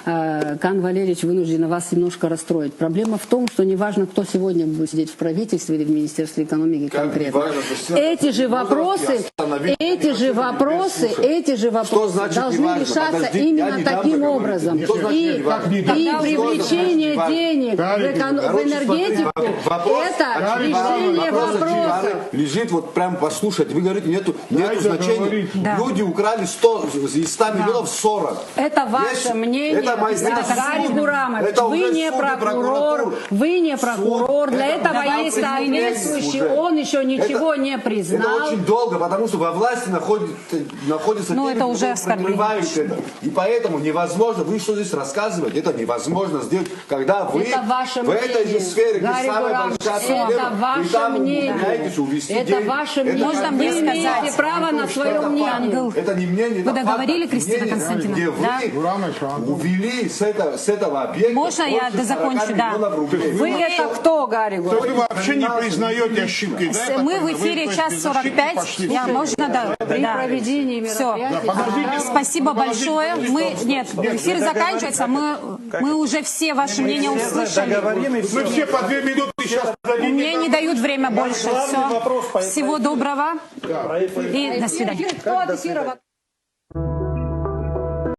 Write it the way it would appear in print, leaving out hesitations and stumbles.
Кан Валерьевич, вынуждена вас немножко расстроить. Проблема в том, что неважно, кто сегодня будет сидеть в правительстве или в Министерстве экономики конкретно. Эти же вопросы должны решаться именно таким образом. И привлечение денег в энергетику – это решение вопроса. Лежит вот прям послушать. Вы говорите, нету значения. Люди украли 100, из 100 миллионов 40. Это ваше мнение. Это мои Гарри Бурамович, вы не прокурор. Для этого есть соответствующий. Он еще ничего не признал. Это очень долго, потому что во власти находятся те, уже кто прикрывают это. И поэтому невозможно, вы что здесь рассказываете, это невозможно сделать, когда вы в этой же сфере, где самая большая проблема, вы там умудряетесь увести деньги. Это ваше мнение. Можно мне Вы имеете право на свое мнение. Это не мнение, Вы это договорили, факт. Кристина Мнение, Константиновна? где вы увели с этого объекта. Можно я закончу? Да. Вы это кто, Гарри То вы вообще не признаете ошибки, да? Мы в эфире час 45. Можно, да. При проведении мероприятия. Спасибо большое. Эфир заканчивается. Мы уже все ваши мнения услышали. Мы все по 2 минуты сейчас дадим. Мне не дают время больше. Всего доброго и до свидания.